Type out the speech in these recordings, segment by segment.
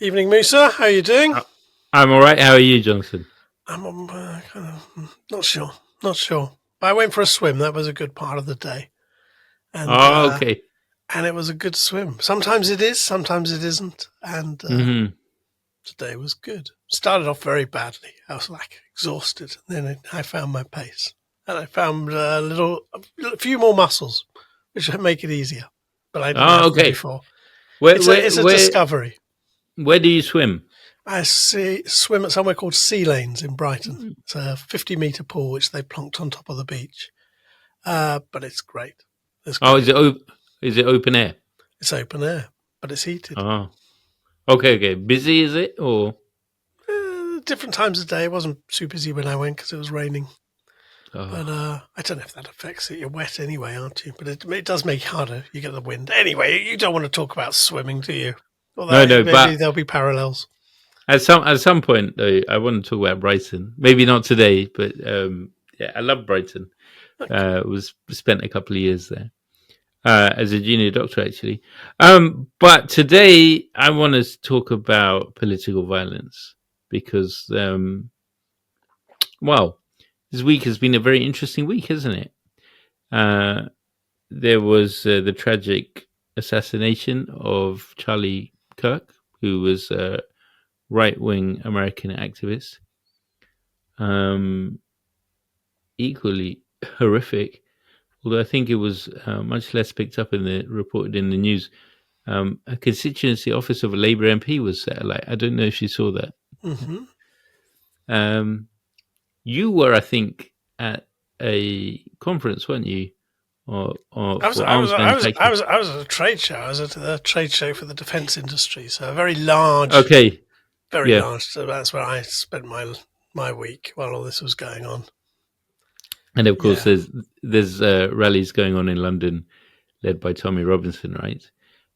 Evening, Musa. How are you doing? I'm all right. How are you, Jonathan? I'm kind of not sure. Not sure. I went for a swim. That was a good part of the day, and Oh, okay. and it was a good swim. Sometimes it is, sometimes it isn't. And hmm today was good. Started off very badly. I was like exhausted. Then I found my pace, and I found a few more muscles, which make it easier. But I didn't Oh, have them okay. before. Where, It's where, a where, discovery. where do you swim? I swim at somewhere called Sea Lanes in Brighton. It's a 50-meter pool which they plonked on top of the beach. But it's great. It's Oh, great. is it open air? It's open air, but it's heated. Oh, okay. Busy is it or? Different times of day. It wasn't too busy when I went because it was raining. Oh. But I don't know if that affects it. You're wet anyway, aren't you? But it does make it harder. You get the wind. Anyway, you don't want to talk about swimming, do you? Although No, maybe but there'll be parallels. at some point though, I want to talk about Brighton. Maybe not today, but yeah, I love Brighton. Was spent a couple of years there as a junior doctor, actually. But today I want to talk about political violence because, well, this week has been a very interesting week, hasn't it? There was the tragic assassination of Charlie Kirk, who was a right-wing American activist. Equally horrific, although I think it was much less picked up reported in the news. A constituency office of a Labour MP was set alight. I don't know if you saw that. Mm-hmm. You were, I think, at a conference, weren't you? Or for arms manufacturers. I was at a trade show. I was at a trade show for the defence industry. So a very large, Okay, very yeah, large. So that's where I spent my week while all this was going on. and of course Yeah. there's rallies going on in London, led by Tommy Robinson, right?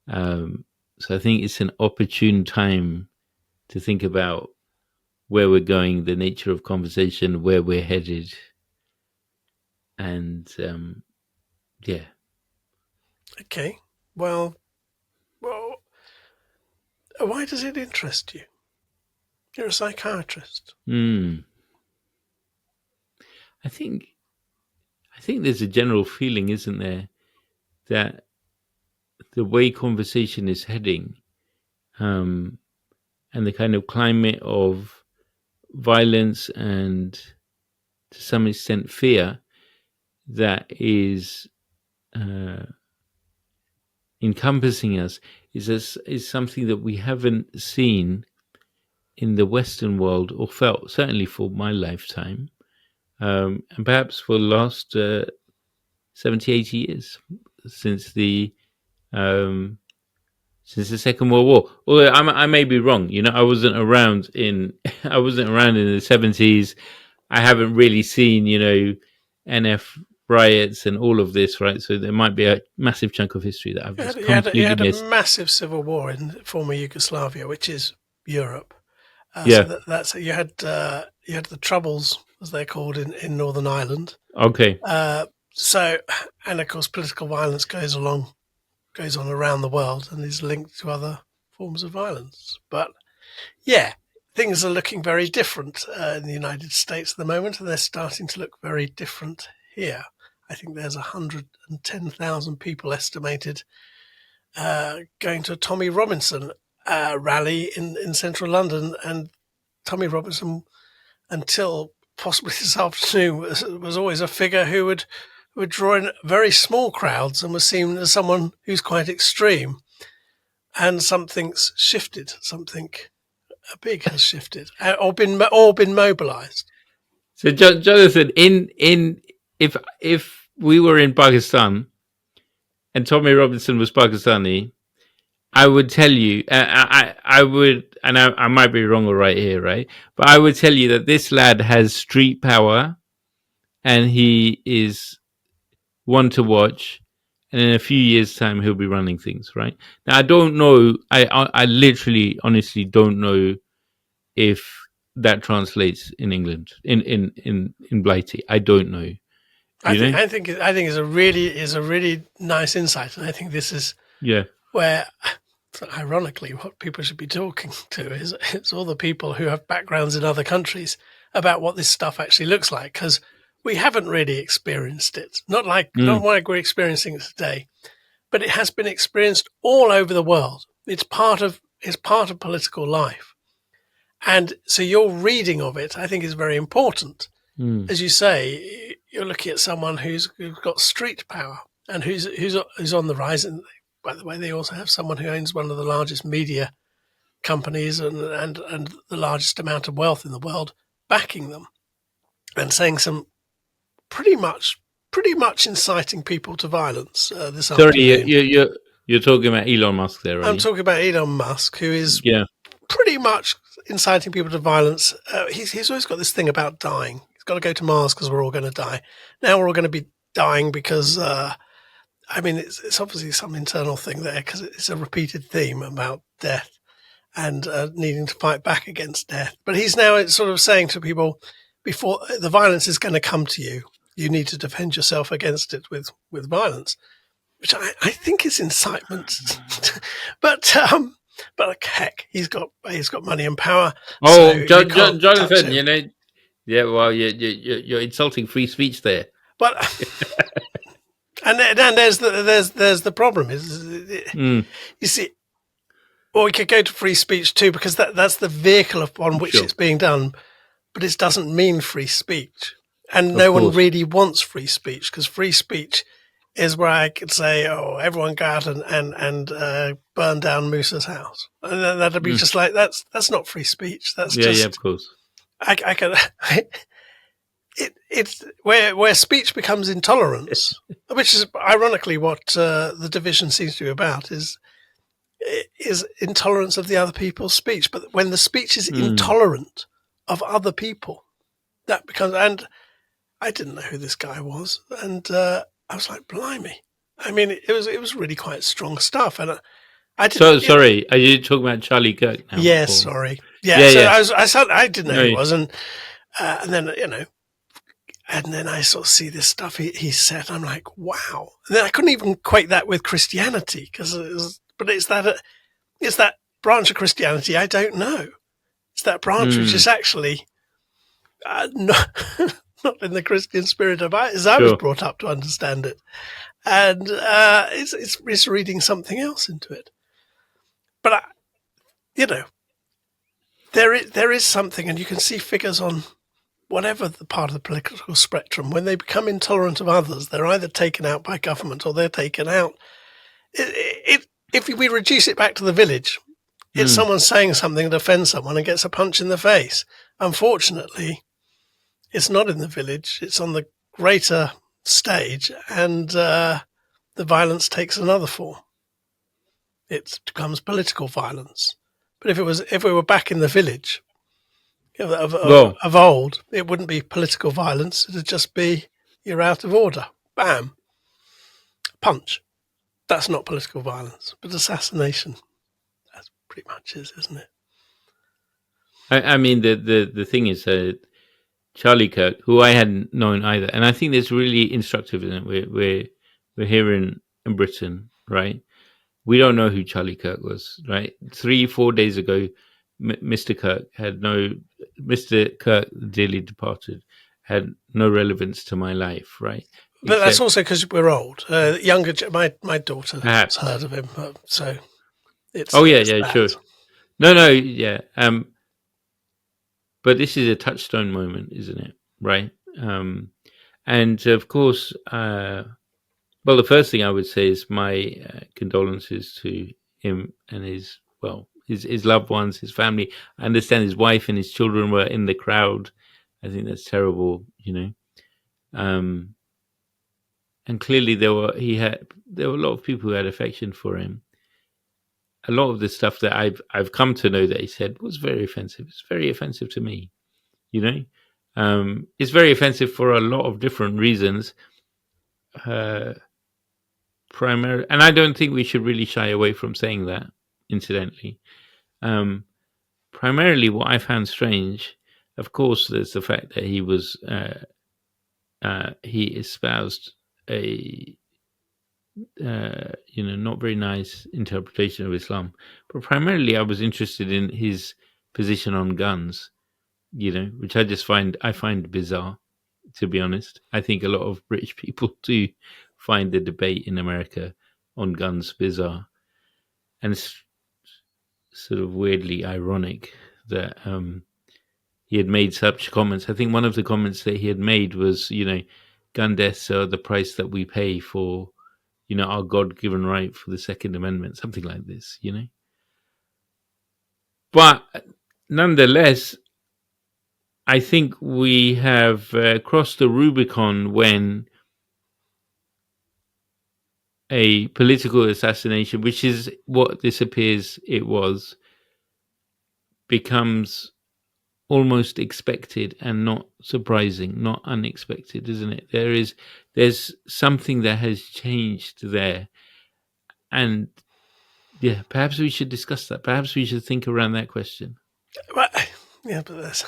So I think it's an opportune time to think about where we're going, the nature of conversation, where we're headed, and yeah. Okay. Well, why does it interest you? You're a psychiatrist. I think there's a general feeling, isn't there, that the way conversation is heading, and the kind of climate of violence and to some extent fear that is encompassing us is something that we haven't seen in the Western world or felt, certainly for my lifetime, and perhaps for the last 70, 80 years since the Second World War. Although I may be wrong, I wasn't around in I wasn't around in the 70s. I haven't really seen, NF riots and all of this, right? So there might be a massive chunk of history that I've just completely You missed. had a massive civil war in former Yugoslavia, which is Europe. Yeah. So that's you had the Troubles, as they're called, in Northern Ireland. Okay. So, and of course, political violence goes on around the world and is linked to other forms of violence. But yeah, things are looking very different in the United States at the moment, and they're starting to look very different here. I think there's 110,000 people estimated going to a Tommy Robinson rally in central London, and Tommy Robinson, until possibly this afternoon, was always a figure who would draw in very small crowds and was seen as someone who's quite extreme. And something's shifted. Something big has shifted, or been mobilised. So, Jonathan, if we were in Pakistan and Tommy Robinson was Pakistani, I would tell you, I would, and I might be wrong or right here, right? But I would tell you that this lad has street power, and he is one to watch. And in a few years' time, he'll be running things, right? Now, I don't know. I literally, honestly, don't know if that translates in England, in Blighty. I don't know. I think is a really nice insight, and I think this is Yeah. where So ironically, what people should be talking to is it's all the people who have backgrounds in other countries about what this stuff actually looks like, because we haven't really experienced it. Not like we're experiencing it today, but it has been experienced all over the world. It's part of political life, and so your reading of it, I think, is very important. As you say, you're looking at someone who's got street power and who's on the rise. And by the way, they also have someone who owns one of the largest media companies and the largest amount of wealth in the world backing them, and saying some pretty much inciting people to violence this afternoon. Sorry, you're talking about Elon Musk there, right? I'm talking about Elon Musk, who is pretty much inciting people to violence. He's always got this thing about dying. He's got to go to Mars because we're all going to die. Now we're all going to be dying because, it's obviously some internal thing there, because it's a repeated theme about death and needing to fight back against death. But he's now sort of saying to people, before the violence is going to come to you, you need to defend yourself against it with violence, which I think is incitement. But heck, he's got money and power. Oh, so Jonathan, you're insulting free speech there. But and there's the problem is, you see, or we could go to free speech too, because that's the vehicle upon which it's being done, but it doesn't mean free speech, and no one really wants free speech, because free speech is where I could say, "Oh, everyone go out and burn down Musa's house," and then that'd be just like that's not free speech. That's of course. I can. It's where speech becomes intolerance, which is ironically what the division seems to be about, is intolerance of the other people's speech. But when the speech is intolerant of other people, that becomes. And I didn't know who this guy was, and I was like, blimey. I mean, it was really quite strong stuff, and I didn't. So sorry, are you talking about Charlie Kirk now? Yes, sorry. Yeah. I didn't know who he was, and then and then I sort of see this stuff he said. I'm like, wow. And then I couldn't even equate that with Christianity, but it's that branch of Christianity I don't know. It's that branch which is actually not in the Christian spirit as I was brought up to understand it, and it's reading something else into it. But there is something, and you can see figures on whatever the part of the political spectrum, when they become intolerant of others, they're either taken out by government or they're taken out. If we reduce it back to the village, it's someone saying something to offend someone and gets a punch in the face. Unfortunately, it's not in the village. It's on the greater stage, and the violence takes another form. It becomes political violence. But if we were back in the village of old, it wouldn't be political violence. It'd just be, you're out of order. Bam. Punch. That's not political violence, but assassination. That's pretty much it, isn't it? I mean, the thing is, Charlie Kirk, who I hadn't known either, and I think that's really instructive, isn't it? We're here in Britain, right? We don't know who Charlie Kirk was, right? 3-4 days ago, Mr. Kirk, dearly departed, had no relevance to my life, right? But that's also because we're old. My daughter has heard of him, so it's. Oh yeah, sure. No, yeah. But this is a touchstone moment, isn't it? Right. And of course, well, the first thing I would say is my condolences to him and his loved ones, his family. I understand his wife and his children were in the crowd. I think that's terrible, and clearly there were a lot of people who had affection for him. A lot of the stuff that I've come to know that he said was very offensive. It's very offensive to me, It's very offensive for a lot of different reasons. Primary, and I don't think we should really shy away from saying that, incidentally. Primarily, what I found strange, of course, there's the fact that he espoused a not very nice interpretation of Islam. But primarily, I was interested in his position on guns, which I find bizarre, to be honest. I think a lot of British people do find the debate in America on guns bizarre, and it's sort of weirdly ironic that he had made such comments. I think one of the comments that he had made was, gun deaths are the price that we pay for, our God-given right for the Second Amendment, something like this. But nonetheless, I think we have crossed the Rubicon when a political assassination, which is what this appears it was, becomes almost expected and not surprising, not unexpected, isn't it? There's something that has changed there, and yeah, perhaps we should discuss that. Perhaps we should think around that question. Well, yeah, but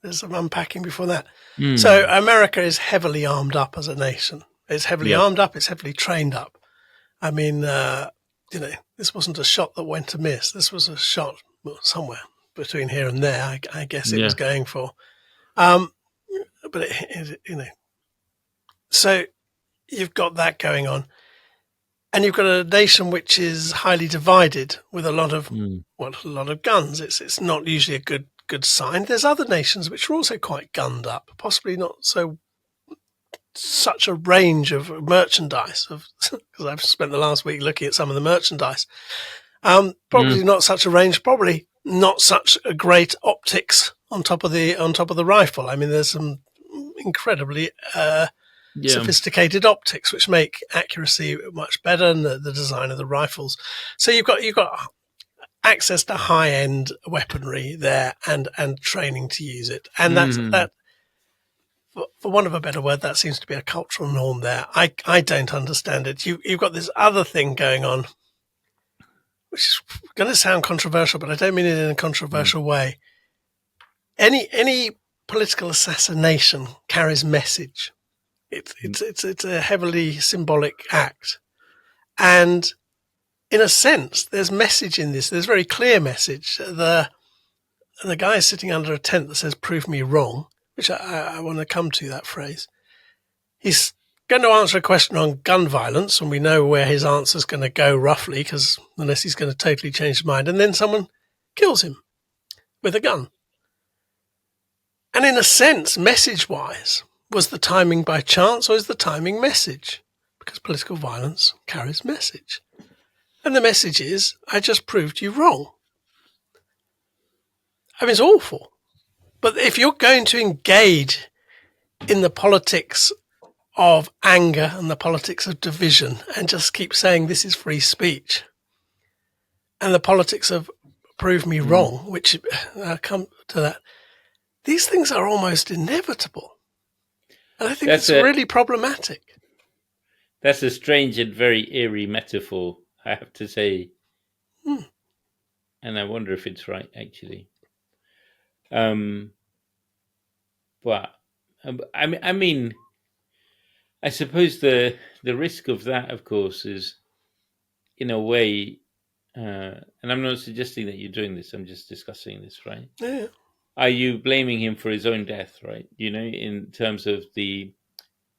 there's some unpacking before that. So Mm. America is heavily armed up as a nation. It's heavily Yep. armed up. It's heavily trained up. I mean, this wasn't a shot that went amiss. This was a shot somewhere between here and there. I guess it was Yeah. going for. But so you've got that going on, and you've got a nation which is highly divided with a lot of guns. It's not usually a good sign. There's other nations which are also quite gunned up, possibly not such a range of merchandise, because I've spent the last week looking at some of the merchandise. Probably not such a range. Probably not such a great optics on top of the rifle. I mean, there's some incredibly sophisticated optics which make accuracy much better, and the design of the rifles. So you've got access to high end weaponry there, and training to use it, and that. For want of a better word, that seems to be a cultural norm there. I don't understand it. You've got this other thing going on, which is going to sound controversial, but I don't mean it in a controversial way. Any political assassination carries message. It's a heavily symbolic act, and in a sense, there's message in this. There's very clear message. The guy is sitting under a tent that says "Prove me wrong," which I want to come to that phrase. He's going to answer a question on gun violence, and we know where his answer's going to go roughly, because unless he's going to totally change his mind, and then someone kills him with a gun. And in a sense, message-wise, was the timing by chance, or is the timing message? Because political violence carries message. And the message is, I just proved you wrong. I mean, it's awful. But if you're going to engage in the politics of anger and the politics of division and just keep saying this is free speech, and the politics of prove me wrong, which I'll come to that, these things are almost inevitable. And I think it's really problematic. That's a strange and very eerie metaphor, I have to say. And I wonder if it's right, actually. But I mean, I suppose the risk of that, of course, is in a way, and I'm not suggesting that you're doing this. I'm just discussing this, right? Yeah. Are you blaming him for his own death, right? In terms of and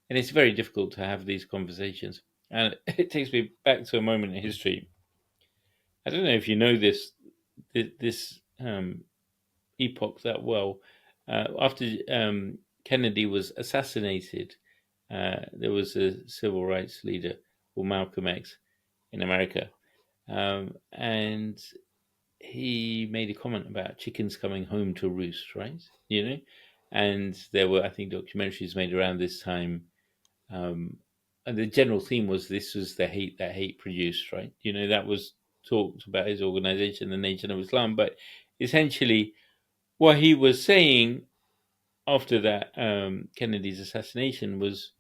it's very difficult to have these conversations, and it takes me back to a moment in history. I don't know if you know this epoch that well. After Kennedy was assassinated, there was a civil rights leader called Malcolm X in America, and he made a comment about chickens coming home to roost, right? And there were, I think, documentaries made around this time, and the general theme was this was the hate that hate produced, right? That was talked about his organization, the Nation of Islam, but essentially what he was saying after that Kennedy's assassination was,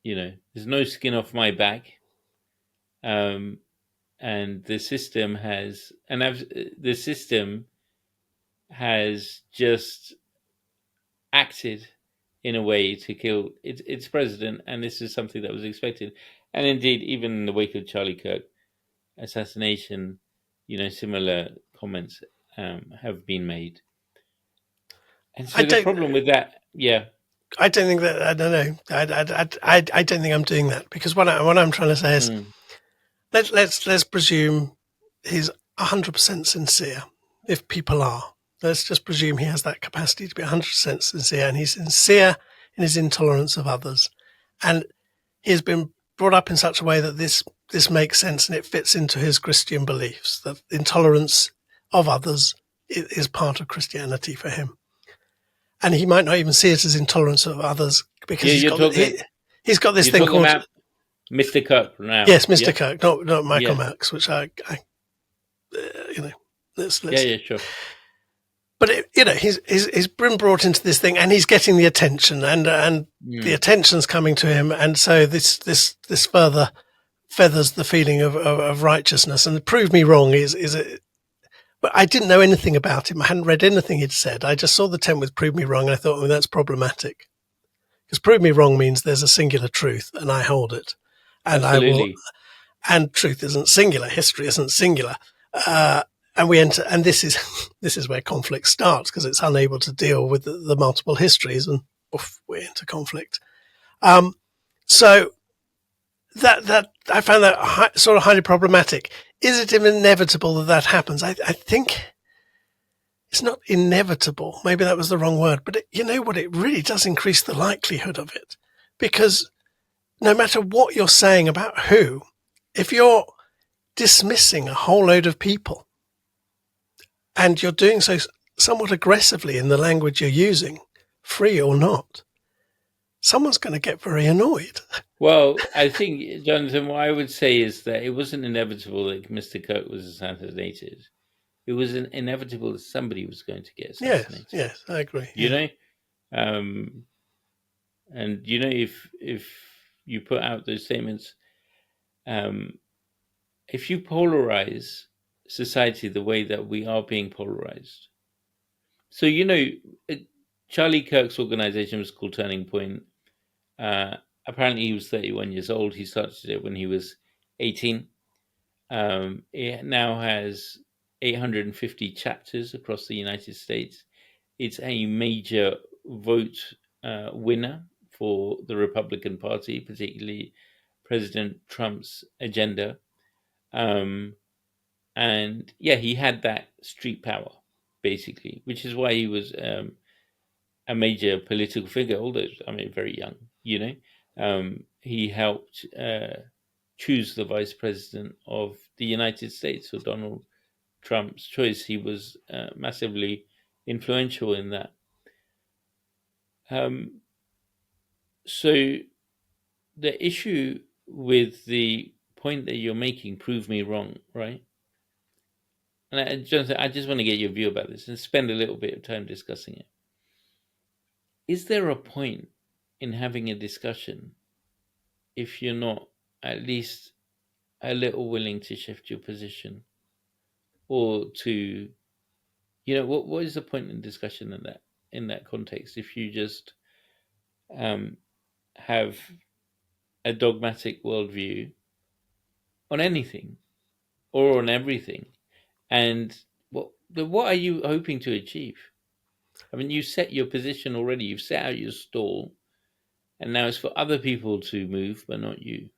there's no skin off my back, and the system has just acted in a way to kill its president, and this is something that was expected. And indeed, even in the wake of Charlie Kirk assassination, similar comments have been made. And I so the don't. problem with that, yeah. I don't think that. I don't know. I don't think I'm doing that, because what I'm trying to say is, Mm. let's presume he's 100% sincere. If people are, let's just presume he has that capacity to be 100% sincere, and he's sincere in his intolerance of others, and he has been brought up in such a way that this makes sense and it fits into his Christian beliefs, that intolerance of others is part of Christianity for him. And he might not even see it as intolerance of others, because Yeah, he's got this you're thing talking called, about Mr. Kirk now. yes, Mr. Yeah, Kirk, not Michael yeah, Marx, which I let's yeah, sure. but he's been brought into this thing, and he's getting the attention, and the attention's coming to him, and so this further feathers the feeling of righteousness. And prove me wrong is it. But I didn't know anything about him. I hadn't read anything he'd said. I just saw the tent with "prove me wrong," and I thought, well, that's problematic, because "prove me wrong" means there's a singular truth, and I hold it, and I will. Absolutely. And truth isn't singular. History isn't singular. And we enter, and this is where conflict starts, because it's unable to deal with the multiple histories, and we're into conflict. So that I found that sort of highly problematic. Is it inevitable that happens? I think it's not inevitable. Maybe that was the wrong word, but you know what? It really does increase the likelihood of it, because no matter what you're saying about who, if you're dismissing a whole load of people, and you're doing so somewhat aggressively in the language you're using, free or not, someone's going to get very annoyed. Well, I think, Jonathan, what I would say is that it wasn't inevitable that Mr. Kirk was assassinated. It was inevitable that somebody was going to get assassinated. Yes, I agree. And if you put out those statements, if you polarize society the way that we are being polarized, so Charlie Kirk's organization was called Turning Point. Apparently, he was 31 years old. He started it when he was 18. It now has 850 chapters across the United States. It's a major vote winner for the Republican Party, particularly President Trump's agenda. And yeah, he had that street power, basically, which is why he was a major political figure, although, very young, he helped choose the vice president of the United States, so Donald Trump's choice. He was massively influential in that. So the issue with the point that you're making, prove me wrong, right? And Jonathan, I just want to get your view about this and spend a little bit of time discussing it. Is there a point in having a discussion if you're not at least a little willing to shift your position, or to, what is the point in discussion in that context if you just have a dogmatic worldview on anything or on everything? And what are you hoping to achieve? You set your position already. You've set out your stall, and now it's for other people to move, but not you.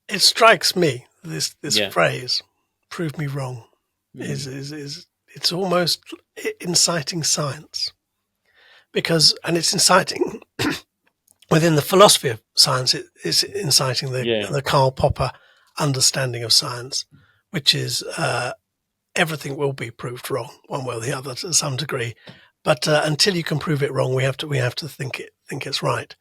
It strikes me, this phrase, "prove me wrong," is it's almost inciting science, and it's inciting within the philosophy of science. It's inciting the Karl Popper understanding of science, which is everything will be proved wrong one way or the other to some degree, but until you can prove it wrong, we have to think it's right,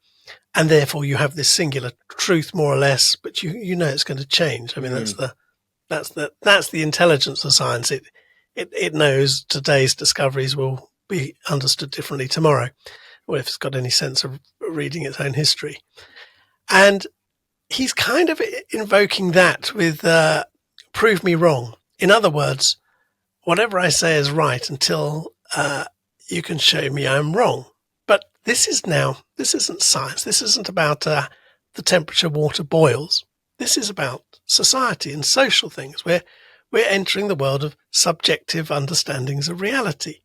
and therefore you have this singular truth, more or less, but you know it's going to change. That's the intelligence of science. It knows today's discoveries will be understood differently tomorrow, or if it's got any sense of reading its own history. And he's kind of invoking that with "prove me wrong." In other words, whatever I say is right until you can show me I'm wrong. But this isn't science. This isn't about the temperature water boils. This is about society and social things. We're entering the world of subjective understandings of reality.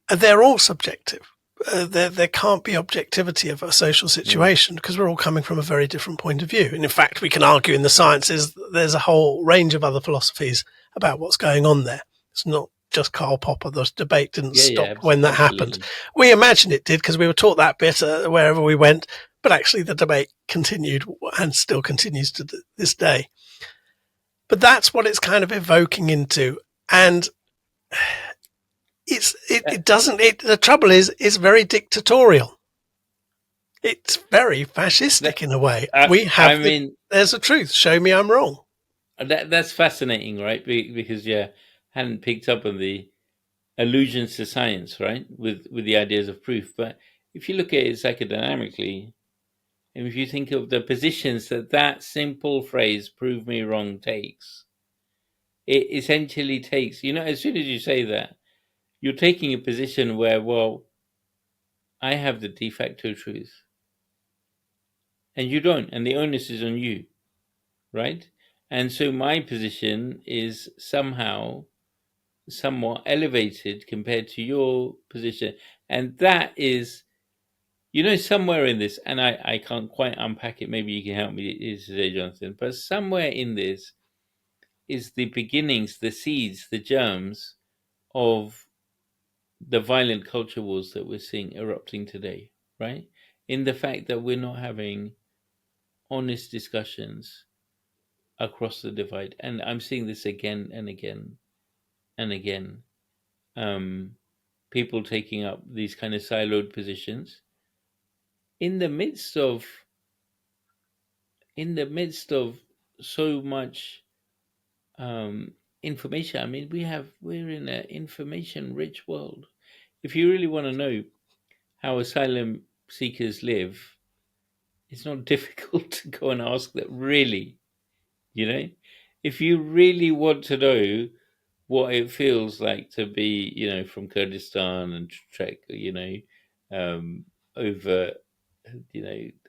And they're all subjective. There can't be objectivity of a social situation because we're all coming from a very different point of view. And in fact, we can argue in the sciences there's a whole range of other philosophies about what's going on there. It's not just Karl Popper. The debate didn't stop when that happened. We imagine it did because we were taught that bit wherever we went, but actually the debate continued and still continues to this day. But that's what it's kind of evoking into. And the trouble is it's very dictatorial. It's very fascistic in a way. There's a truth. Show me I'm wrong. That's fascinating, right? Because hadn't picked up on the allusions to science, right? With the ideas of proof. But if you look at it psychodynamically, and if you think of the positions that simple phrase, prove me wrong, takes, it essentially takes, as soon as you say that, you're taking a position where, well, I have the de facto truth. And you don't, and the onus is on you, right? And so my position is somewhat elevated compared to your position. And that is, somewhere in this, and I can't quite unpack it, maybe you can help me today, Jonathan, but somewhere in this is the beginnings, the seeds, the germs of the violent culture wars that we're seeing erupting today, right? In the fact that we're not having honest discussions across the divide. And I'm seeing this again and again and again. People taking up these kind of siloed positions in the midst of so much information. I mean, we're in an information-rich world. If you really want to know how asylum seekers live, it's not difficult to go and ask that, really. If you really want to know what it feels like to be, from Kurdistan and trek, over,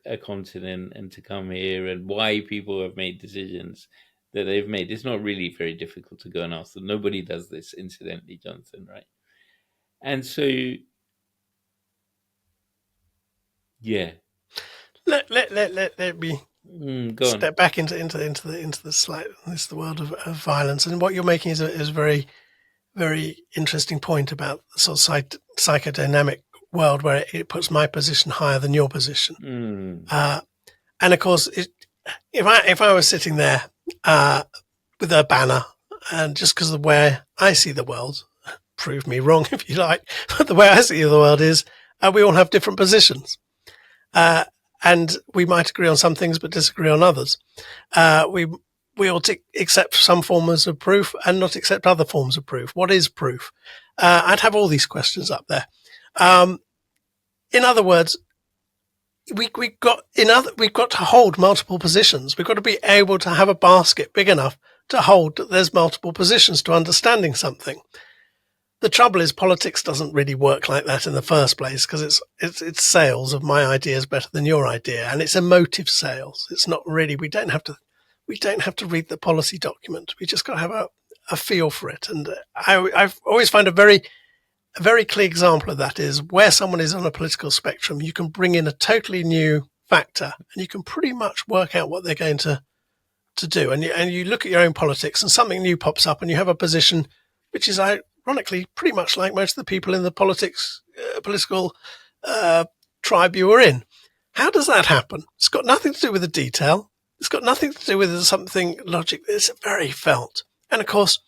a continent and to come here, and why people have made decisions that they've made, it's not really very difficult to go and ask them. Nobody does this, incidentally, Jonathan, right? And so, yeah. Let me step back into the world of violence, and what you're making is a very, very interesting point about the sort of psychodynamic world where it puts my position higher than your position. And of course, if I was sitting there with a banner, and just because of the way I see the world, prove me wrong if you like, but the way I see the world is we all have different positions. And we might agree on some things but disagree on others. We ought to accept some forms of proof and not accept other forms of proof. What is proof? I'd have all these questions up there. In other words, we've got to hold multiple positions. We've got to be able to have a basket big enough to hold that there's multiple positions to understanding something. The trouble is politics doesn't really work like that in the first place, because it's sales of my idea is better than your idea, and it's emotive sales. It's not really. We don't have to read the policy document. We just got to have a feel for it. And I've always find a very clear example of that is where someone is on a political spectrum. You can bring in a totally new factor, and you can pretty much work out what they're going to do. And you look at your own politics, and something new pops up, and you have a position which is ironically pretty much like most of the people in the political tribe you were in. How does that happen? It's got nothing to do with the detail. It's got nothing to do with something logic. It's very felt. And of course,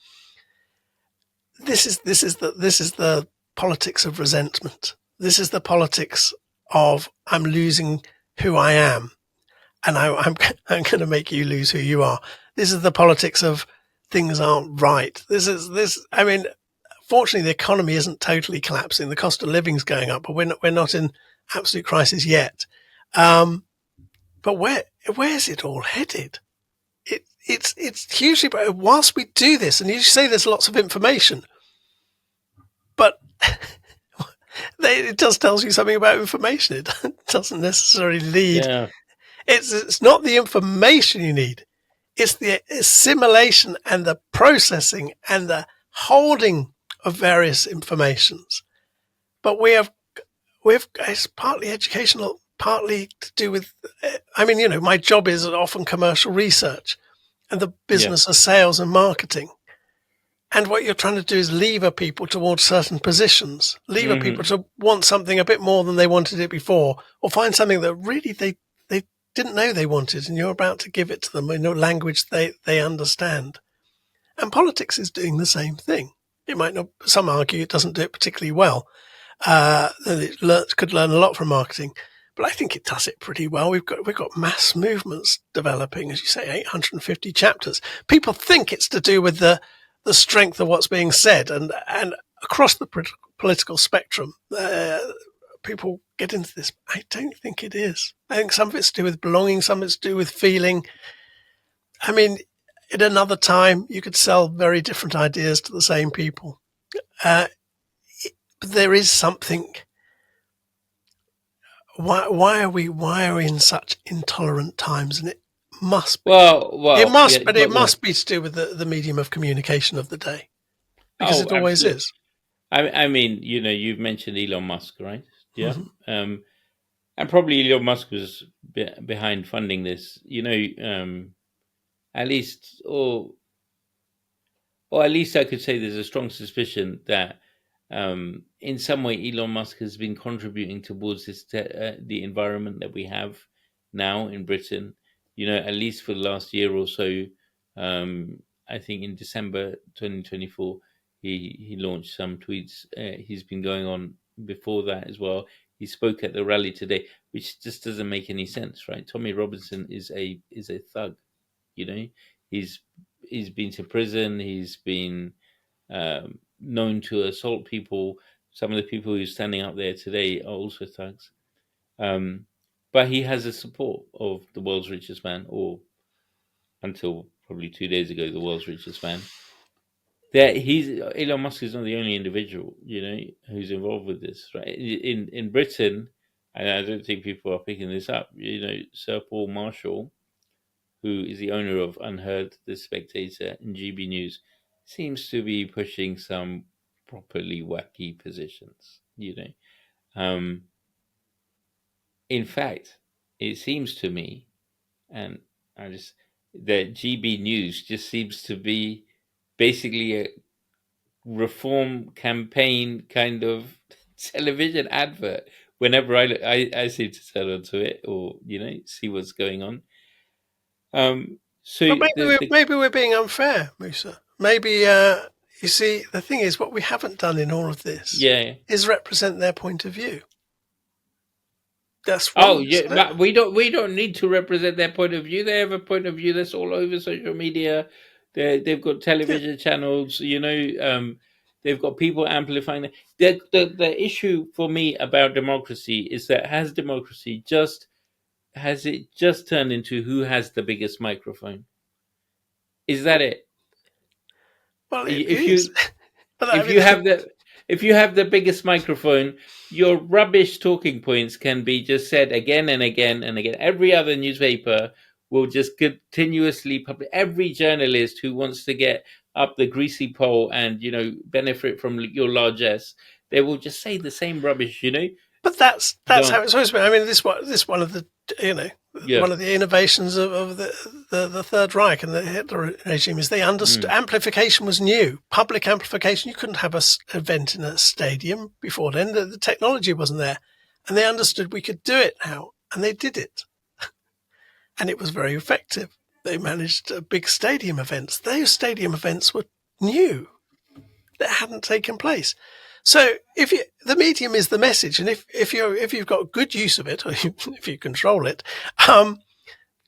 this is the politics of resentment. This is the politics of I'm losing who I am, and I'm going to make you lose who you are. This is the politics of things aren't right. I mean, fortunately, the economy isn't totally collapsing. The cost of living's going up, but we're not in absolute crisis yet. But where's it all headed? It's hugely. Whilst we do this, and you say there's lots of information, but it just tells you something about information. It doesn't necessarily lead It's not the information you need. It's the assimilation and the processing and the holding of various informations. But it's partly educational, partly to do with, my job is often commercial research and the business of sales and marketing. And what you're trying to do is lever people towards certain positions, lever people to want something a bit more than they wanted it before, or find something that really they didn't know they wanted, and you're about to give it to them in a language they understand. And politics is doing the same thing. It might not, some argue it doesn't do it particularly well. It could learn a lot from marketing, but I think it does it pretty well. We've got mass movements developing, as you say, 850 chapters. People think it's to do with the strength of what's being said, and across the political spectrum, people get into this. I don't think it is. I think some of it's to do with belonging, some of it's to do with feeling. I mean, at another time, you could sell very different ideas to the same people. But there is something. Why are we in such intolerant times? And it must be. It must be to do with the medium of communication of the day, because it always is. I mean, you've mentioned Elon Musk, right? Yeah. Mm-hmm. And probably Elon Musk was behind funding this, at least, or at least I could say there's a strong suspicion that in some way Elon Musk has been contributing towards the environment that we have now in Britain, at least for the last year or so. I think in December 2024, he launched some tweets. He's been going on before that as well. He spoke at the rally today, which just doesn't make any sense, right? Tommy Robinson is a thug, He's been to prison. He's been known to assault people. Some of the people who's standing up there today are also thugs. But he has the support of the world's richest man, or until probably 2 days ago, the world's richest man. Elon Musk is not the only individual, who's involved with this, right? In Britain, and I don't think people are picking this up, Sir Paul Marshall, who is the owner of Unheard, The Spectator, and GB News, seems to be pushing some properly wacky positions, In fact, it seems to me, and that GB News just seems to be basically a reform campaign kind of television advert. Whenever I seem to turn onto it, or see what's going on. So maybe we're being unfair, Musa. Maybe you see, the thing is, what we haven't done in all of this is represent their point of view. That's wrong. But we don't need to represent their point of view. They have a point of view that's all over social media. They've got television channels. They've got people amplifying. The issue for me about democracy is that has it just turned into who has the biggest microphone? Is that it? Well, if you have the biggest microphone, your rubbish talking points can be just said again and again and again. Every other newspaper will just continuously publish. Every journalist who wants to get up the greasy pole and benefit from your largesse, they will just say the same rubbish. But that's how it's supposed to be. I mean, this one of the one of the innovations of the Third Reich and the Hitler regime is they understood amplification was new. Public amplification, you couldn't have an event in a stadium before then. The technology wasn't there, and they understood we could do it now, and they did it, and it was very effective. They managed big stadium events. Those stadium events were new; that hadn't taken place. So the medium is the message, and if you've got good use of it, or if you control it,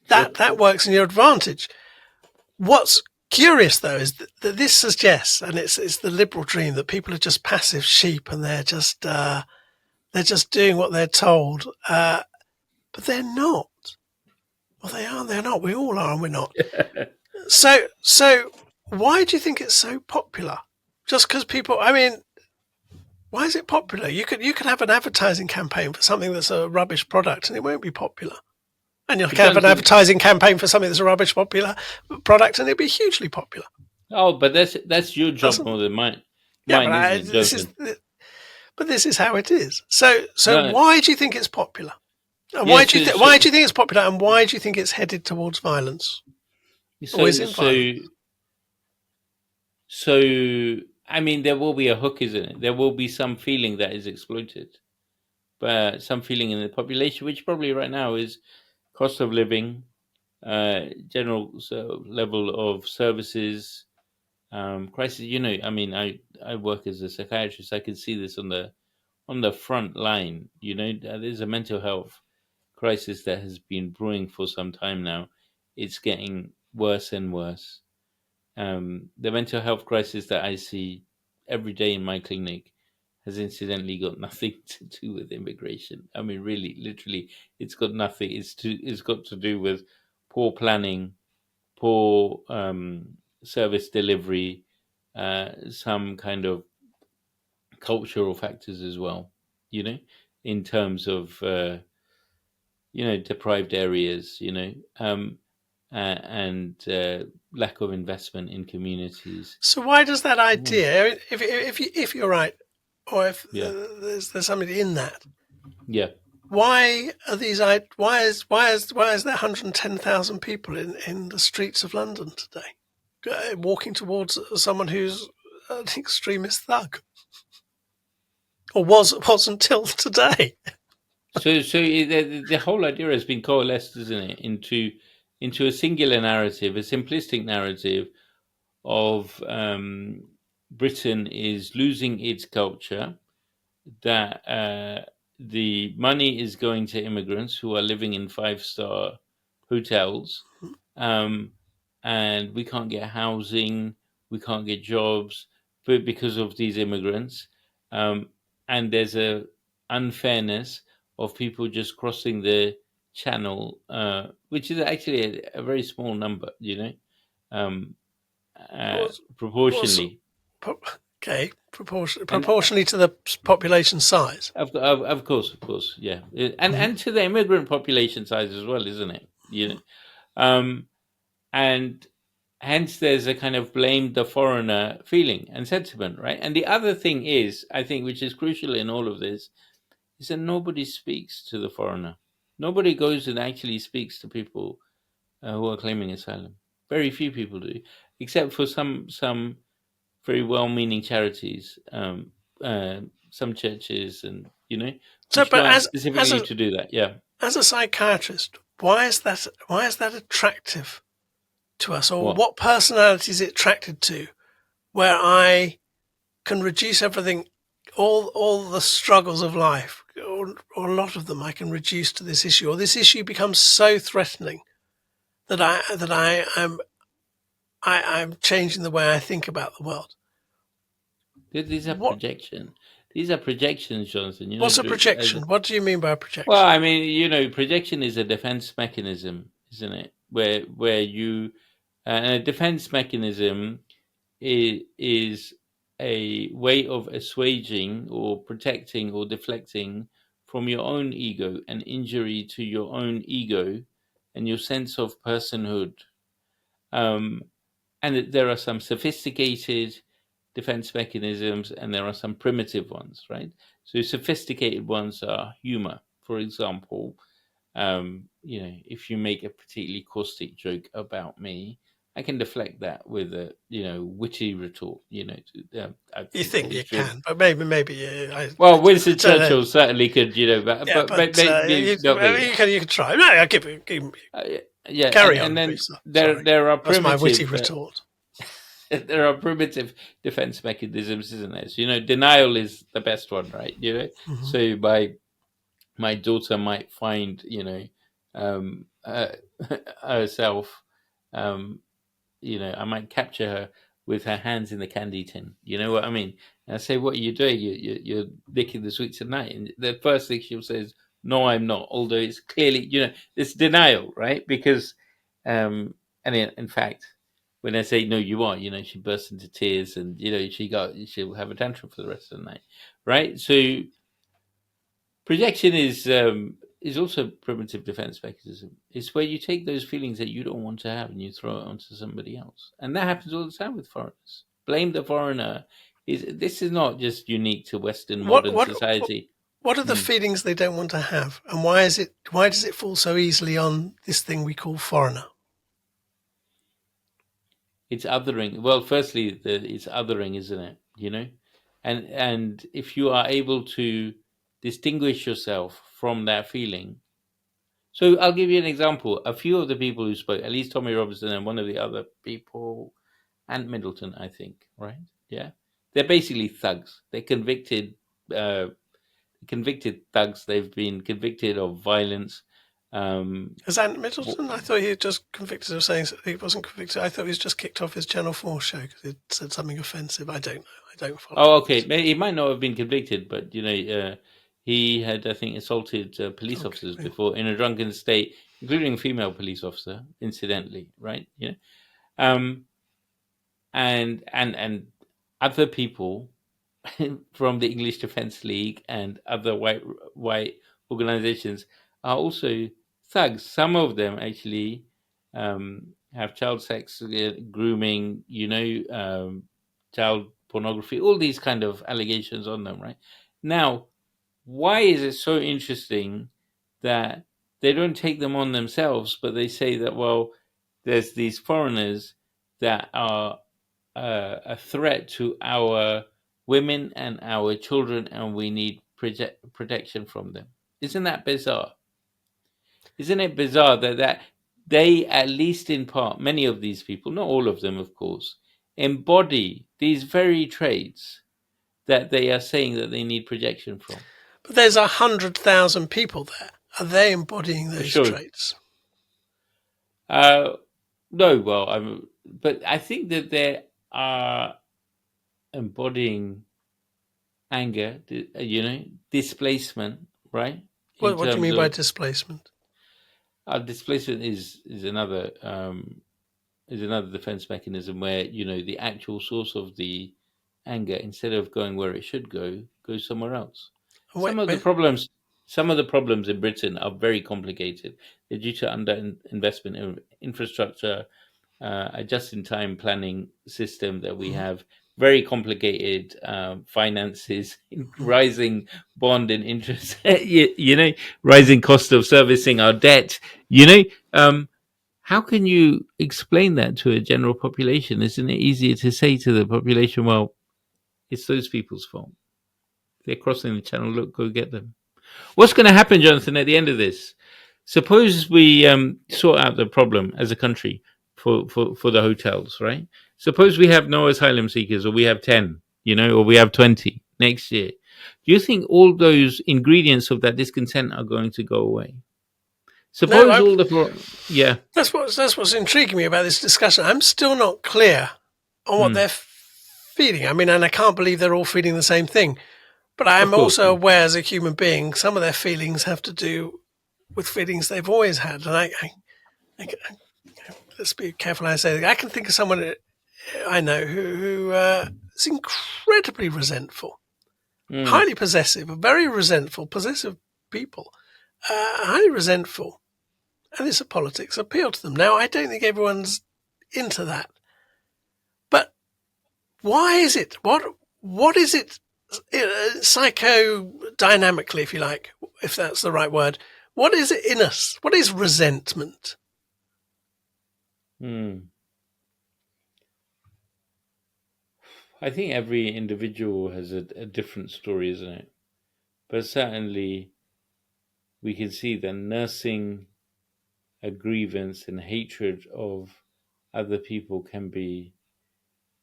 that works in your advantage. What's curious though is that this suggests, and it's the liberal dream, that people are just passive sheep and they're just doing what they're told, but they're not. Well, they are and they're not. We all are and we're not. So why do you think it's so popular? Just because people, I mean, why is it popular? You could have an advertising campaign for something that's a rubbish product and it won't be popular. And you'll But have an Jonathan, advertising campaign for something that's a rubbish popular product, and it'll be hugely popular. oh, but that's your job Doesn't? more than mine. Yeah, but Mine, isn't it, Jonathan? this is how it is. So No, why do you think it's popular? And yeah. why do you think it's popular? And why do you think it's headed towards violence? Or is So, in violence? so. I mean, there will be a hook, isn't it? There will be some feeling that is exploited, but some feeling in the population, which probably right now is cost of living, general level of services, crisis. I mean, I work as a psychiatrist. I can see this on the front line. There's a mental health crisis that has been brewing for some time now. It's getting worse and worse. The mental health crisis that I see every day in my clinic has incidentally got nothing to do with immigration. I mean, really, literally, it's got nothing. It's got to do with poor planning, poor service delivery, some kind of cultural factors as well. In terms of deprived areas, and lack of investment in communities. So why does that Yeah, idea, I mean, if you're right, or if yeah, there's something in that, yeah. why are these? Why is there 110,000 people in the streets of London today, walking towards someone who's an extremist thug, or was until today? So the whole idea has been coalesced, isn't it, into a singular narrative, a simplistic narrative of Britain is losing its culture, that the money is going to immigrants who are living in five-star hotels, um, and we can't get housing, we can't get jobs, but because of these immigrants, um, and there's a unfairness of people just crossing the channel, which is actually a very small number, um, Was was proportionally. okay, And proportionally to the population size. of course, yeah, and Mhm. and to the immigrant population size as well, isn't it? Um, and hence there's a kind of blame the foreigner feeling and sentiment, right? And the other thing is, I think, which is crucial in all of this, is that nobody speaks to the foreigner. Nobody goes and actually speaks to people who are claiming asylum. Very few people do, except for some very well-meaning charities, some churches, and So, which go but out as specifically a to do that. Yeah. as a psychiatrist, why is that attractive to us, or What? what personality is it attracted to? Where I can reduce everything, all the struggles of life, or a lot of them, I can reduce to this issue, or this issue becomes so threatening that I'm changing the way I think about the world. These are What projection. These are projections, Jonathan. what's a As projection? What do you mean by a well, projection? I mean, projection is a defense mechanism, isn't it? Where you and a defense mechanism is a way of assuaging or protecting or deflecting from your own ego and injury to your own ego and your sense of personhood. Um, and there are some sophisticated defense mechanisms and there are some primitive ones, right? So sophisticated ones are humor, for example. If you make a particularly caustic joke about me, I can deflect that with a witty retort. I You think think you it's really can, but maybe I well. Winston don't know. Churchill certainly could, Yeah, but but maybe not me. you can try. No, I'll Uh, yeah, and carry and on, then please. there Sorry, there are that's my witty primitive retort. there are primitive defense mechanisms, isn't there? So, denial is the best one, right? Hmm. So my daughter might find, um, uh, herself, um, I might capture her with her hands in the candy tin. You know what I mean? And I say, "What are you doing? You're licking the sweets at night." And the first thing she'll say is, "No, I'm not." Although it's clearly, it's denial, right? Because, and in fact, when I say, "No, you are," she bursts into tears, and she'll have a tantrum for the rest of the night, right? So projection is is also primitive defense mechanism. It's where you take those feelings that you don't want to have and you throw it onto somebody else, and that happens all the time with foreigners. Blame the foreigner. This is not just unique to Western What modern what society. what are the Mm. feelings they don't want to have, and why is it? Why does it fall so easily on this thing we call foreigner? It's othering. Well, firstly, it's othering, isn't it? And if you are able to distinguish yourself from that feeling. So I'll give you an example. A few of the people who spoke, at least Tommy Robinson and one of the other people, and Middleton, I think, right? Yeah, they're basically thugs. They're convicted thugs. They've been convicted of violence. Is that Middleton? I thought he was just convicted of saying he wasn't convicted. I thought he was just kicked off his Channel 4 show because he said something offensive. I don't know. I don't follow Oh, okay. news. He might not have been convicted, but he had, I think, assaulted police Okay, officers yeah. before in a drunken state, including a female police officer, incidentally, right? Um, and other people from the English Defence League and other white organizations are also thugs. Some of them actually have child sex, grooming, child pornography, all these kind of allegations on them. Right now, why is it so interesting that they don't take them on themselves, but they say that, well, there's these foreigners that are a threat to our women and our children, and we need protection from them. Isn't that bizarre? Isn't it bizarre that they, at least in part, many of these people, not all of them, of course, embody these very traits that they are saying that they need protection from? But there's 100,000 people there. Are they embodying For those sure. traits? Uh, no, well, but I think that they are embodying anger, displacement, right? In What do you terms mean by of displacement? displacement is another defense mechanism where the actual source of the anger, instead of going where it should go, goes somewhere else. Wait, Some of the wait. problems, some of the problems in Britain are very complicated. They're due to investment in infrastructure, a just-in-time planning system that we Mm, have, very complicated finances, rising bond and interest, rising cost of servicing our debt. How can you explain that to a general population? Isn't it easier to say to the population, well, it's those people's fault. They're crossing the channel. Look, go get them. What's going to happen, Jonathan, at the end of this? Suppose we sort out the problem as a country for the hotels, right? Suppose we have no asylum seekers, or we have 10, or we have 20 next year. Do you think all those ingredients of that discontent are going to go away? No, Suppose all the yeah. that's what's intriguing me about this discussion. I'm still not clear on what Mm, they're feeling. I mean, and I can't believe they're all feeling the same thing. But of I'm course. also aware as a human being, some of their feelings have to do with feelings they've always had. And I let's be careful how I say that. I can think of someone I know who is incredibly resentful, Mm, highly possessive, very resentful, possessive people, highly resentful. And it's a politics appeal to them. Now, I don't think everyone's into that. But why is it? What is it psychodynamically, if you like, if that's the right word? What is it in us? What is resentment? mm. I think every individual has a different story, isn't it? But certainly we can see that nursing a grievance and hatred of other people can be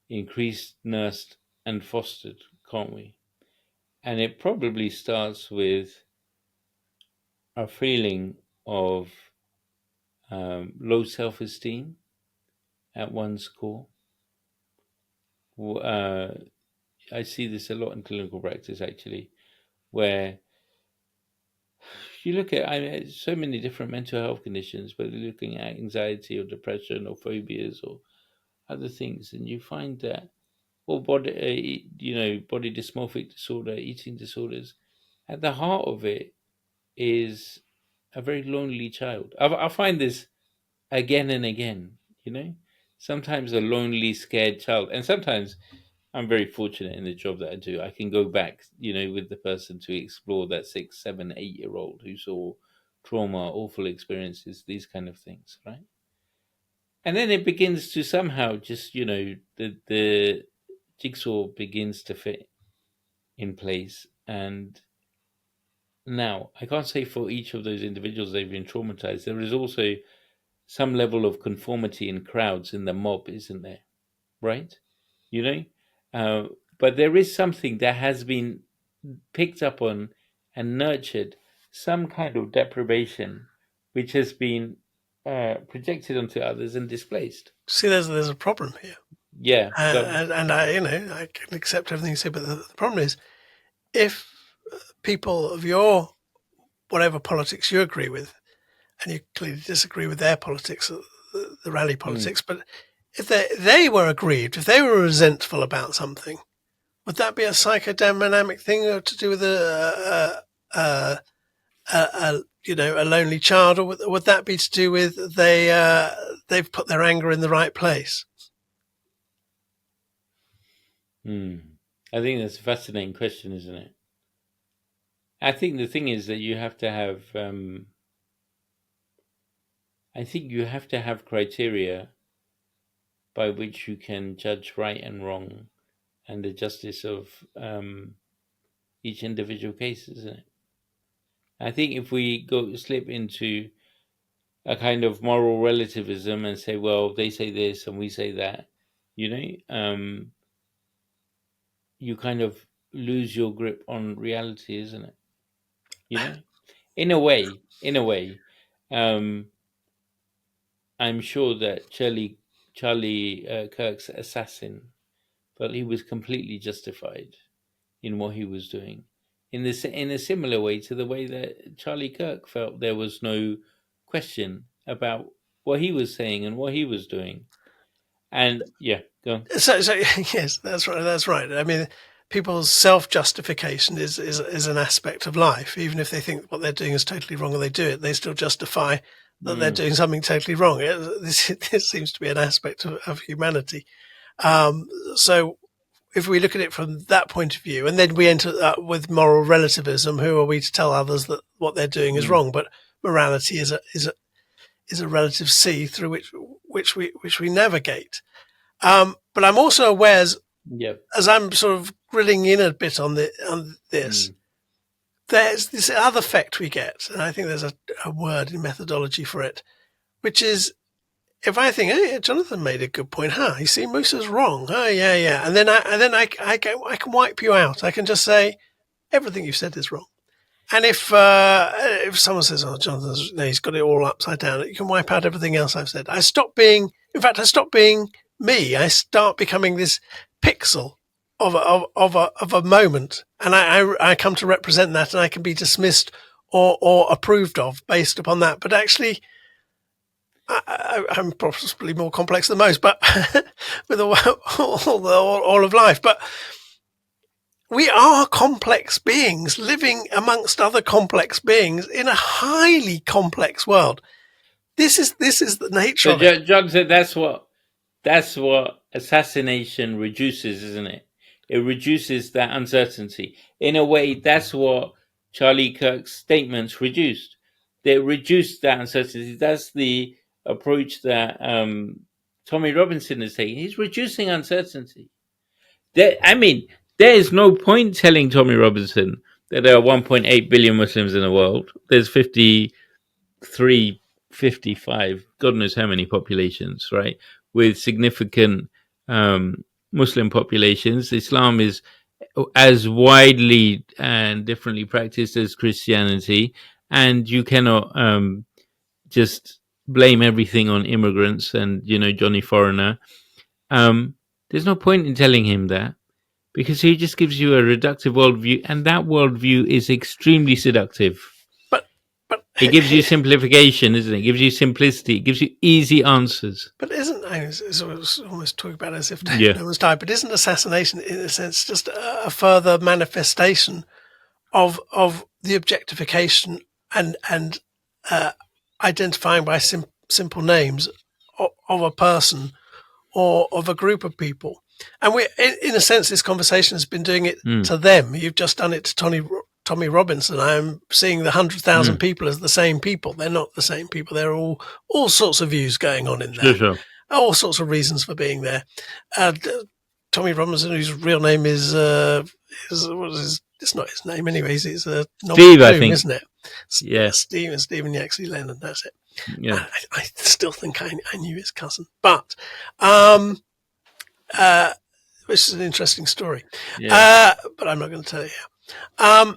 increased, nursed, and fostered, can't we? And it probably starts with a feeling of low self esteem at one's core. Uh, I see this a lot in clinical practice, actually, where you look at, I mean, so many different mental health conditions, whether you're looking at anxiety or depression or phobias or other things, and you find that, or body dysmorphic disorder, eating disorders, at the heart of it is a very lonely child. I find this again and again. Sometimes a lonely, scared child, and sometimes I'm very fortunate in the job that I do. I can go back, with the person to explore that 6, 7, 8 year old who saw trauma, awful experiences, these kind of things, right? And then it begins to somehow just, the jigsaw begins to fit in place. And now, I can't say for each of those individuals they've been traumatized. There is also some level of conformity in crowds in the mob, isn't there? Right? You know? But there is something that has been picked up on and nurtured, some kind of deprivation, which has been projected onto others and displaced. See, there's a problem here. Yeah. And I can accept everything you say, but the problem is, if people of your whatever politics you agree with, and you clearly disagree with their politics, the rally politics, but if they were aggrieved, if they were resentful about something, would that be a psychodynamic thing, or to do with a lonely child, or would that be to do with they've put their anger in the right place? I think that's a fascinating question, isn't it? I think the thing is that you have to have. I think you have to have criteria by which you can judge right and wrong, and the justice of each individual case, isn't it? I think if we slip into a kind of moral relativism and say, well, they say this and we say that, you kind of lose your grip on reality, isn't it? In a way, I'm sure that Charlie Kirk's assassin felt he was completely justified in what he was doing, in a similar way to the way that Charlie Kirk felt there was no question about what he was saying and what he was doing. And yeah, go on. So yes, that's right. That's right. I mean, people's self-justification is an aspect of life. Even if they think what they're doing is totally wrong and they do it, they still justify that they're doing something totally wrong. This seems to be an aspect of humanity. So if we look at it from that point of view, and then we enter with moral relativism, who are we to tell others that what they're doing is wrong? But morality is a relative sea through which we navigate. But I'm also aware, as I'm sort of grilling in a bit on this, there's this other effect we get, and I think there's a word in methodology for it, which is, if I think, hey, Jonathan made a good point, you see, Musa's wrong, yeah, and then I can wipe you out. I can just say everything you said is wrong. And if someone says, "Oh, Jonathan's, he's got it all upside down," you can wipe out everything else I've said. I stop being me. I start becoming this pixel of a moment, and I come to represent that, and I can be dismissed or approved of based upon that. But actually, I'm possibly more complex than most, but with all of life. But we are complex beings living amongst other complex beings in a highly complex world. This is the nature of it. John said that's what assassination reduces, isn't it? It reduces that uncertainty. In a way, that's what Charlie Kirk's statements reduced. They reduced that uncertainty. That's the approach that Tommy Robinson is taking. He's reducing uncertainty. There is no point telling Tommy Robinson that there are 1.8 billion Muslims in the world. There's 53, 55, God knows how many populations, right? With significant Muslim populations. Islam is as widely and differently practiced as Christianity, and you cannot just blame everything on immigrants and Johnny Foreigner. There's no point in telling him that, because he just gives you a reductive worldview, and that worldview is extremely seductive. But it gives you simplification, isn't it? It gives you simplicity. It gives you easy answers. But it's almost talking about as if no one's died, but isn't assassination, in a sense, just a further manifestation of the objectification and identifying by simple names of a person or of a group of people. And we, in a sense, this conversation has been doing it to them. You've just done it to Tommy Robinson. I'm seeing the 100,000 people as the same people. They're not the same people. There are all sorts of views going on in there. Sure. All sorts of reasons for being there. Tommy Robinson, whose real name is it's not his name anyways. It's Steve, I think, isn't it? Yeah, Stephen Yaxley Lennon. That's it. Yeah, I still think I knew his cousin, but which is an interesting story. yeah. But I'm not going to tell you.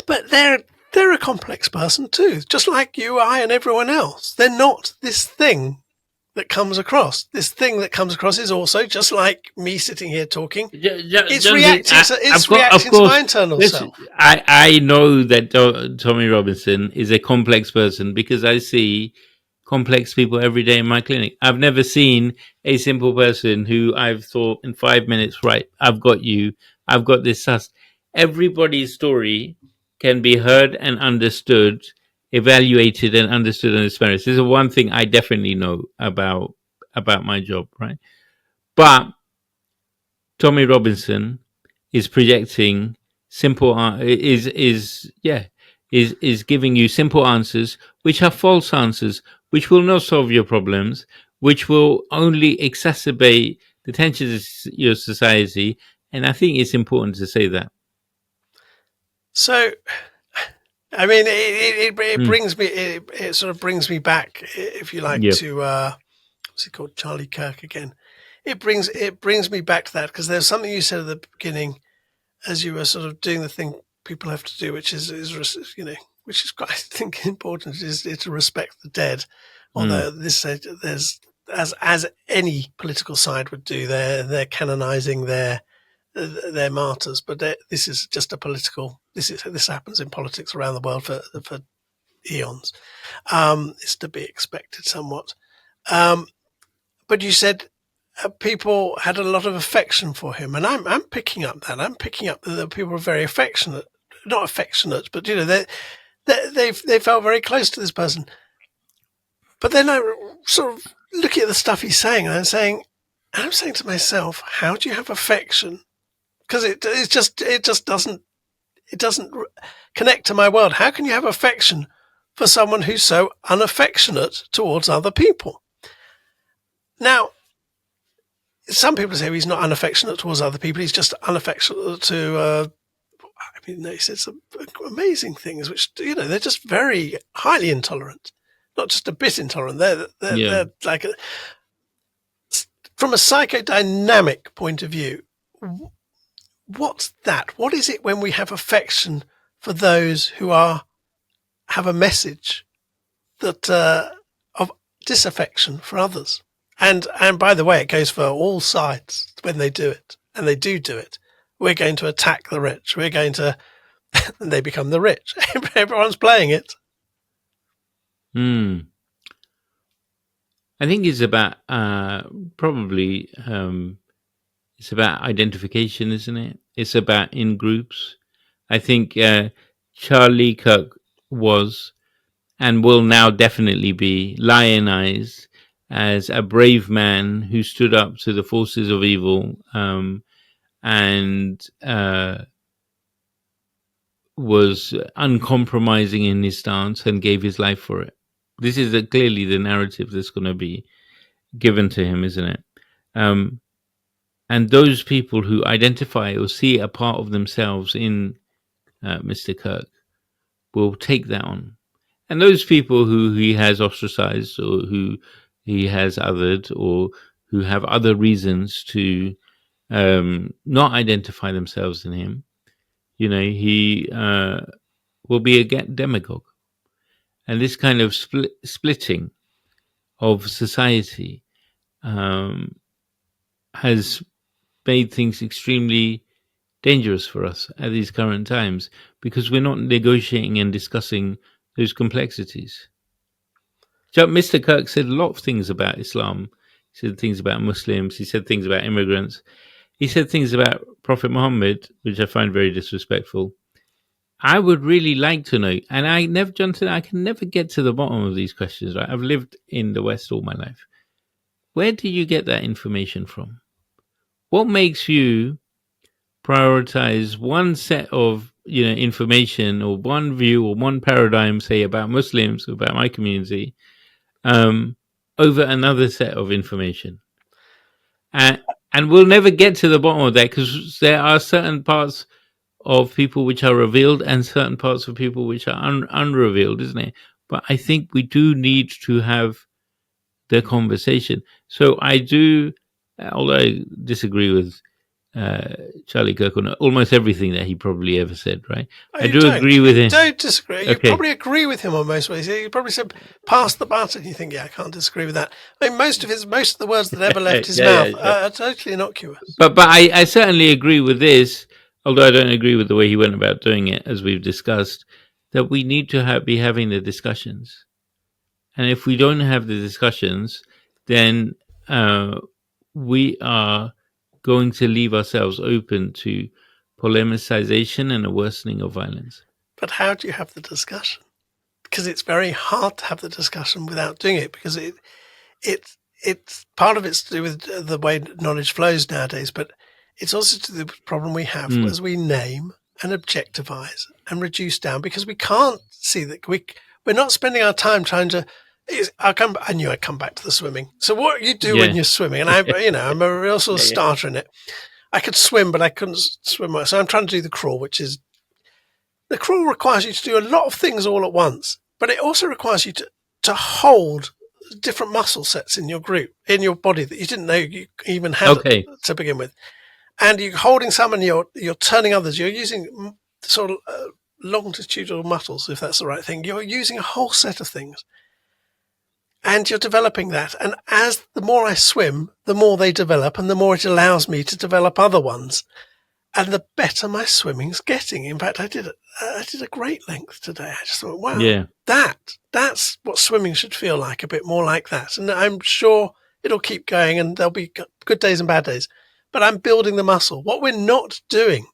But they're a complex person too, just like you, I, and everyone else. They're not this thing that comes across. This thing that comes across is also just like me sitting here talking. It's reacting. It's reacting to my internal self. I know that Tommy Robinson is a complex person because I see complex people every day in my clinic. I've never seen a simple person who I've thought in 5 minutes, right, I've got you, I've got this sus. Everybody's story can be heard and understood, evaluated and understood and experienced. This is one thing I definitely know about my job, right? But Tommy Robinson is projecting simple is giving you simple answers which are false answers, which will not solve your problems, which will only exacerbate the tensions of your society. And I think it's important to say that. So, I mean, it brings me, it sort of brings me back, if you like, to what's he called, Charlie Kirk again. It brings me back to that because there's something you said at the beginning, as you were sort of doing the thing people have to do, which is which is quite, I think, important, is to respect the dead. Although there's as any political side would do, they're canonizing their martyrs, but this is just a political. This happens in politics around the world for eons. It's to be expected somewhat. But you said people had a lot of affection for him, and I'm picking up that. I'm picking up that people were very affectionate, not affectionate, but they felt very close to this person. But then I sort of looking at the stuff he's saying, and I'm saying to myself, how do you have affection? Because it just doesn't connect to my world. How can you have affection for someone who's so unaffectionate towards other people? Now, some people say he's not unaffectionate towards other people. He's just unaffectionate to. He said some amazing things, which they're just very highly intolerant, not just a bit intolerant. They're like from a psychodynamic point of view. What's that? What is it when we have affection for those who have a message that of disaffection for others? And by the way, it goes for all sides when they do it, and they do it. We're going to attack the rich. We're going to, and they become the rich. Everyone's playing it. I think it's about probably. It's about identification, isn't it? It's about in groups. I think Charlie Kirk was and will now definitely be lionized as a brave man who stood up to the forces of evil and was uncompromising in his stance and gave his life for it. This is clearly the narrative that's going to be given to him, isn't it? And those people who identify or see a part of themselves in Mr. Kirk will take that on. And those people who he has ostracized or who he has othered or who have other reasons to not identify themselves in him, he will be a demagogue. And this kind of splitting of society has made things extremely dangerous for us at these current times because we're not negotiating and discussing those complexities. So Mr. Kirk said a lot of things about Islam. He said things about Muslims. He said things about immigrants. He said things about Prophet Muhammad, which I find very disrespectful. I would really like to know, and I never, Jonathan, I can never get to the bottom of these questions. Right? I've lived in the West all my life. Where do you get that information from? What makes you prioritize one set of information or one view or one paradigm, say about Muslims, about my community, over another set of information? And we'll never get to the bottom of that, because there are certain parts of people which are revealed and certain parts of people which are unrevealed, isn't it? But I think we do need to have the conversation. So I do, although I disagree with Charlie Kirk on almost everything that he probably ever said, right? Oh, I do agree with him. Don't disagree. Okay. You probably agree with him on most ways. You probably said pass the butter. You think, yeah, I can't disagree with that. I mean, most of the words that ever left his mouth are totally innocuous. But I certainly agree with this, although I don't agree with the way he went about doing it, as we've discussed, that we need to be having the discussions. And if we don't have the discussions, then we are going to leave ourselves open to polemicization and a worsening of violence. But how do you have the discussion? Because it's very hard to have the discussion without doing it, because it's part of it's to do with the way knowledge flows nowadays, but it's also to do with the problem we have as we name and objectivize and reduce down, because we can't see that we're not spending our time trying to. I knew I'd come back to the swimming. So what you do when you're swimming, and I'm a real sort of starter in it. I could swim, but I couldn't swim well. So I'm trying to do the crawl, which is, the crawl requires you to do a lot of things all at once, but it also requires you to hold different muscle sets in your body that you didn't know you even had to begin with. And you're holding some and you're turning others. You're using sort of longitudinal muscles, if that's the right thing. You're using a whole set of things. And you're developing that. And as the more I swim, the more they develop, and the more it allows me to develop other ones. And the better my swimming's getting. In fact, I did a great length today. I just thought, wow, that's what swimming should feel like, a bit more like that. And I'm sure it'll keep going, and there'll be good days and bad days. But I'm building the muscle. What we're not doing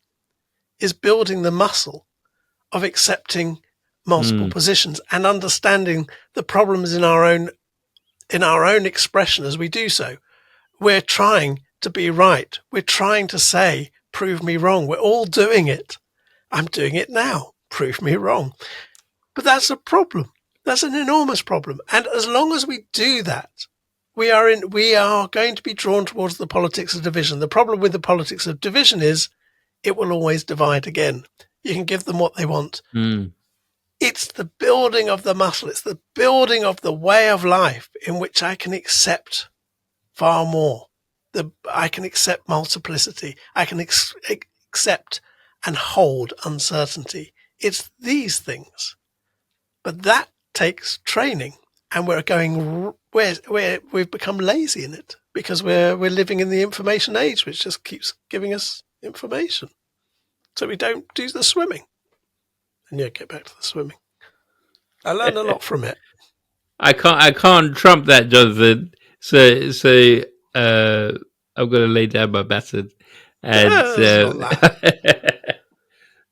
is building the muscle of accepting multiple positions and understanding the problems in our own expression as we do so. We're trying to be right. We're trying to say, prove me wrong. We're all doing it. I'm doing it now. Prove me wrong. But that's a problem. That's an enormous problem. And as long as we do that, we are going to be drawn towards the politics of division. The problem with the politics of division is it will always divide again. You can give them what they want. It's the building of the muscle. It's the building of the way of life in which I can accept far more. I can accept multiplicity. I can accept and hold uncertainty. It's these things. But that takes training, and we've become lazy in it because we're living in the information age, which just keeps giving us information. So we don't do the swimming. And get back to the swimming. I learned a lot from it. I can't trump that, Jonathan. So I've got to lay down my baton. And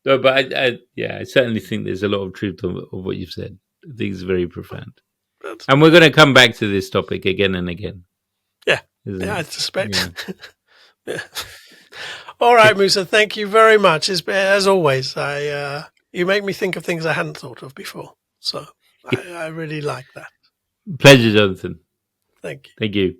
no, but I certainly think there's a lot of truth of what you've said. I think it's very profound. And we're going to come back to this topic again and again. Yeah, I suspect. Yeah. All right, Musa, thank you very much. As always, you make me think of things I hadn't thought of before. So I really like that. Pleasure, Jonathan. Thank you. Thank you.